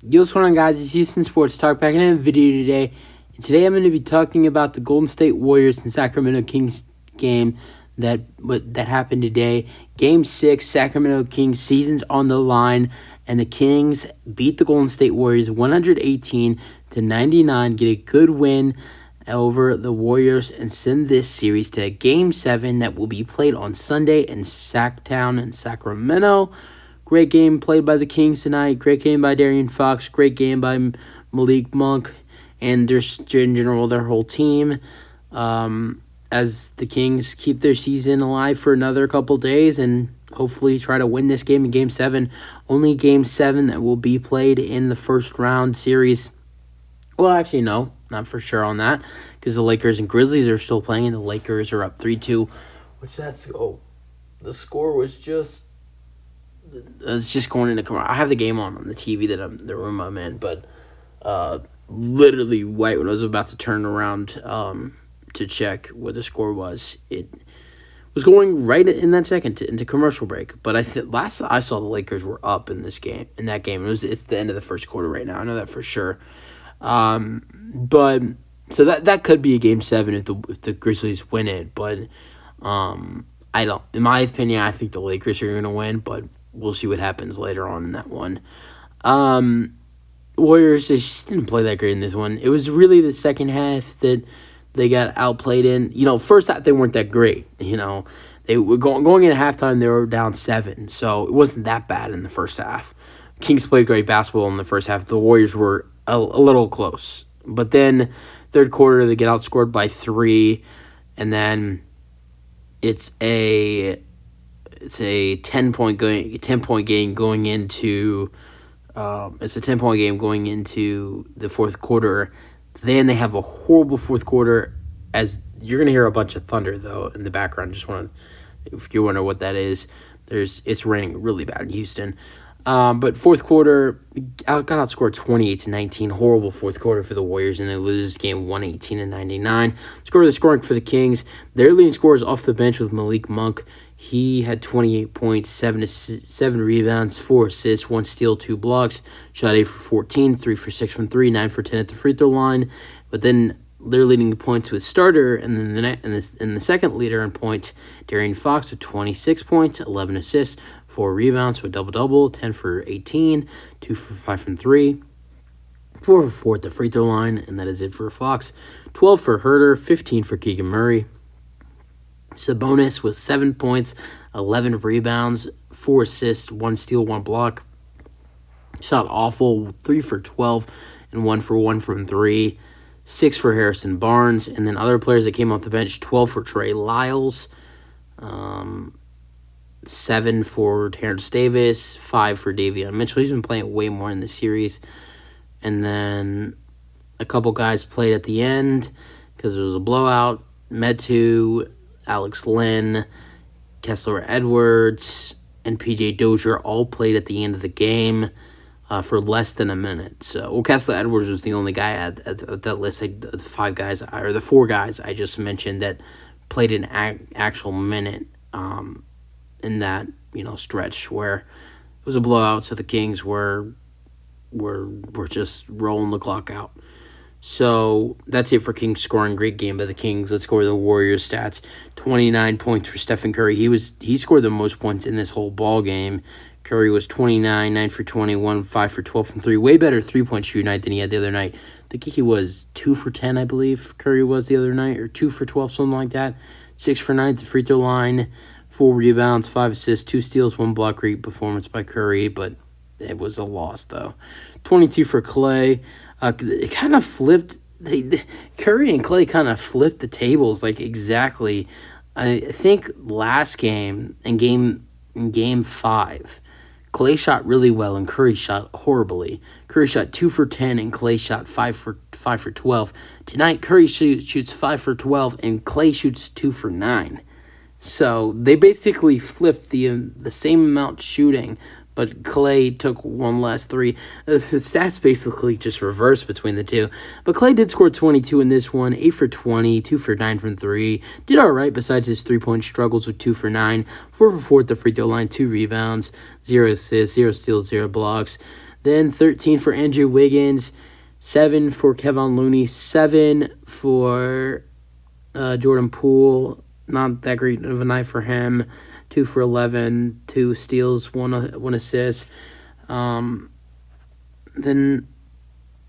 Yo, what's going on, guys? It's Houston Sports Talk back in a video today. And today I'm going to be talking about the Golden State Warriors and Sacramento Kings game that happened today. Game 6, Sacramento Kings, season's on the line, and the Kings beat the Golden State Warriors 118-99, get a good win over the Warriors, and send this series to Game 7 that will be played on Sunday in Sacktown in Sacramento. Great game played by the Kings tonight. Great game by De'Aaron Fox. Great game by Malik Monk and in general their whole team. As the Kings keep their season alive for another couple days and hopefully try to win this game in Game 7. Only Game 7 that will be played in the first round series. Well, actually, no, not for sure on that because the Lakers and Grizzlies are still playing and the Lakers are up 3-2. The score was just... It's just going into commercial. I have the game on the TV the room I'm in, but literally right when I was about to turn around to check what the score was, it was going right in that second into commercial break. But last I saw the Lakers were up in that game. It's the end of the first quarter right now. I know that for sure. But so that could be a Game 7 if the Grizzlies win it. But I don't. In my opinion, I think the Lakers are going to win, but we'll see what happens later on in that one. Warriors just didn't play that great in this one. It was really the second half that they got outplayed in. First half they weren't that great. They were going into halftime. They were down 7, so it wasn't that bad in the first half. Kings played great basketball in the first half. The Warriors were a little close, but then third quarter they get outscored by 3, and then it's a 10-point game going into the fourth quarter. Then they have a horrible fourth quarter. As you're gonna hear a bunch of thunder though in the background. If you wonder what that is, it's raining really bad in Houston. But fourth quarter got outscored 28-19. Horrible fourth quarter for the Warriors, and they lose this game 118-99. The scoring for the Kings. Their leading scorers off the bench with Malik Monk. He had 28 points, 7 rebounds, 4 assists, 1 steal, 2 blocks. Shot 8 for 14, 3 for 6 from 3, 9 for 10 at the free throw line. But then they're leading the points with starter, and then the second leader in points, De'Aaron Fox with 26 points, 11 assists, 4 rebounds, so a double-double, 10 for 18, 2 for 5 from 3, 4 for 4 at the free throw line, and that is it for Fox. 12 for Herter, 15 for Keegan Murray. Sabonis with 7 points, 11 rebounds, 4 assists, 1 steal, 1 block. Shot awful, 3 for 12, and 1 for 1 from 3. 6 for Harrison Barnes, and then other players that came off the bench, 12 for Trey Lyles, 7 for Terrence Davis, 5 for Davion Mitchell. He's been playing way more in the series. And then a couple guys played at the end because it was a blowout. Metu, Alex Lynn, Kessler Edwards, and PJ Dozier all played at the end of the game for less than a minute. So, Kessler Edwards was the only guy at that list. The 4 guys I just mentioned that played an actual minute in that stretch where it was a blowout. So the Kings were just rolling the clock out. So that's it for Kings scoring. Great game by the Kings. Let's go over the Warriors stats. 29 points for Stephen Curry. He scored the most points in this whole ball game. Curry was 29, 9 for 21, 5 for 12 from 3. Way better three-point shooting night than he had the other night. I think he was 2 for 10, I believe Curry was the other night, or 2 for 12, something like that. 6 for 9 at the free throw line, 4 rebounds, 5 assists, 2 steals, 1 block. Great performance by Curry, but it was a loss, though. 22 for Clay. It kind of flipped. Curry and Clay kind of flipped the tables, exactly. I think last game, in game 5, Clay shot really well and Curry shot horribly. Curry shot 2 for 10 and Clay shot 5 for 12. Tonight, Curry shoots 5 for 12 and Clay shoots 2 for 9. So they basically flipped the same amount shooting, but Clay took 1 less 3. The stats basically just reversed between the two. But Clay did score 22 in this one, 8 for 20, 2 for 9 from 3. Did all right besides his 3-point struggles with 2 for 9, 4 for 4 at the free throw line, 2 rebounds, 0 assists, 0 steals, 0 blocks. Then 13 for Andrew Wiggins, 7 for Kevin Looney, 7 for Jordan Poole. Not that great of a night for him. 2 for 11, 2 steals, 1 assist. Then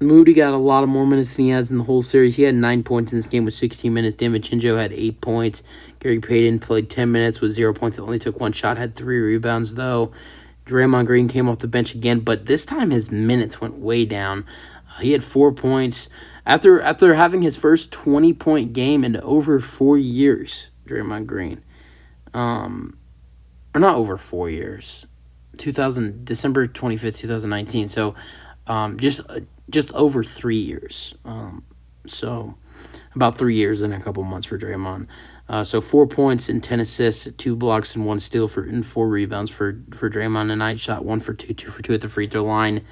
Moody got a lot of more minutes than he has in the whole series. He had 9 points in this game with 16 minutes. DiVincenzo had 8 points. Gary Payton played 10 minutes with 0 points. Only took 1 shot, had 3 rebounds, though. Draymond Green came off the bench again, but this time his minutes went way down. He had 4 points. After having his first 20-point game in over 4 years, Draymond Green. Or not over 4 years. December 25th, 2019. So just over 3 years. So about 3 years and a couple months for Draymond. So 4 points and 10 assists, 2 blocks and 1 steal and 4 rebounds for Draymond tonight. Shot 1 for 2, 2 for 2 at the free throw line.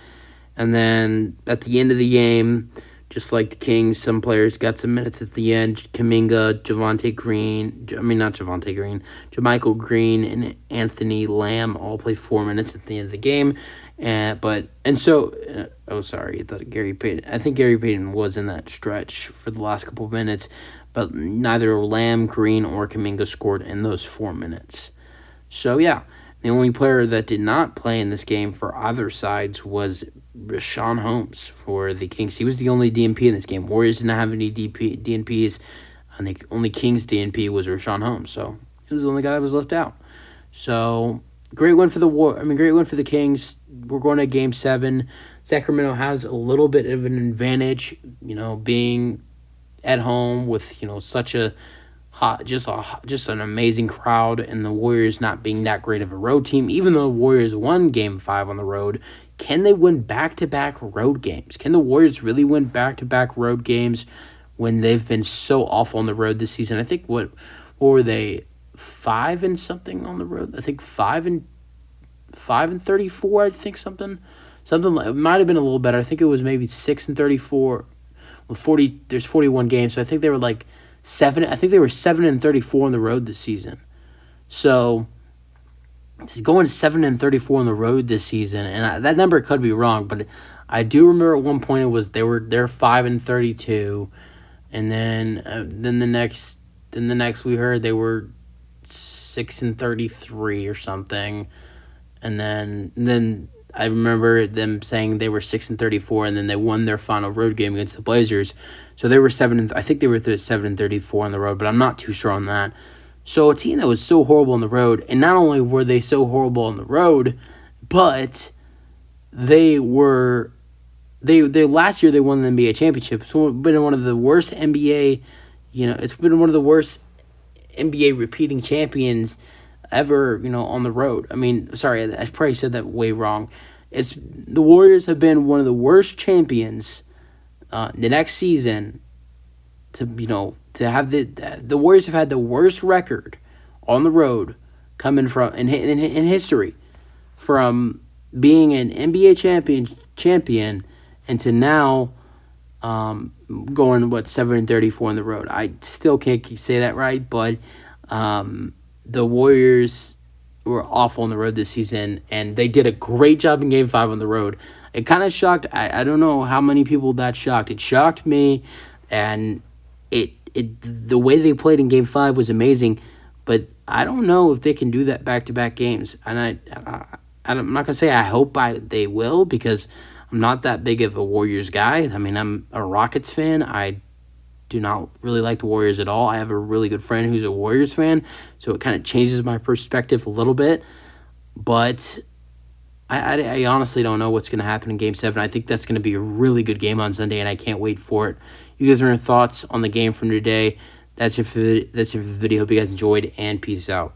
And then at the end of the game, just like the Kings, some players got some minutes at the end. Kuminga, JaMychal Green and Anthony Lamb all played 4 minutes at the end of the game. I thought Gary Payton. I think Gary Payton was in that stretch for the last couple of minutes, but neither Lamb, Green, or Kuminga scored in those 4 minutes. So yeah, the only player that did not play in this game for either sides was Richaun Holmes for the Kings. He was the only DNP in this game. Warriors didn't have any DNPs. I think only Kings DNP was Richaun Holmes, so he was the only guy that was left out. So great win for the Kings. We're going to Game 7. Sacramento has a little bit of an advantage, being at home with such a hot, just an amazing crowd, and the Warriors not being that great of a road team. Even though the Warriors won Game 5 on the road, can they win back-to-back road games? Can the Warriors really win back-to-back road games when they've been so awful on the road this season? I think what were they, 5 and something on the road? I think 5 and 34. I think something. It might have been a little better. I think it was maybe 6 and 34. Well, there's 41 games, so I think they were like 7. I think they were 7 and 34 on the road this season. So going 7 and 34 on the road this season, and that number could be wrong, but I do remember at one point it was they're 5 and 32, and then the next we heard they were 6 and 33 or something, and then I remember them saying they were 6 and 34, and then they won their final road game against the Blazers. So they were 7. I think they were 7 and 34 on the road, but I'm not too sure on that. So a team that was so horrible on the road, and not only were they so horrible on the road, but they last year they won the NBA championship. So it's been one of the worst NBA, it's been one of the worst NBA repeating champions ever, on the road. I mean, sorry, I probably said that way wrong. The Warriors have been one of the worst champions the next season. To have the Warriors have had the worst record on the road coming from in history, from being an NBA champion and to now going 7 and 34 on the road. I still can't say that right, but the Warriors were awful on the road this season, and they did a great job in Game 5 on the road. It kind of shocked. I don't know how many people that shocked. It shocked me, and the way they played in Game 5 was amazing, but I don't know if they can do that back-to-back games. And I'm not going to say I hope they will, because I'm not that big of a Warriors guy. I mean, I'm a Rockets fan. I do not really like the Warriors at all. I have a really good friend who's a Warriors fan, so it kind of changes my perspective a little bit. But I honestly don't know what's going to happen in Game 7. I think that's going to be a really good game on Sunday, and I can't wait for it. You guys have your thoughts on the game from today. That's it for the video. Hope you guys enjoyed, and peace out.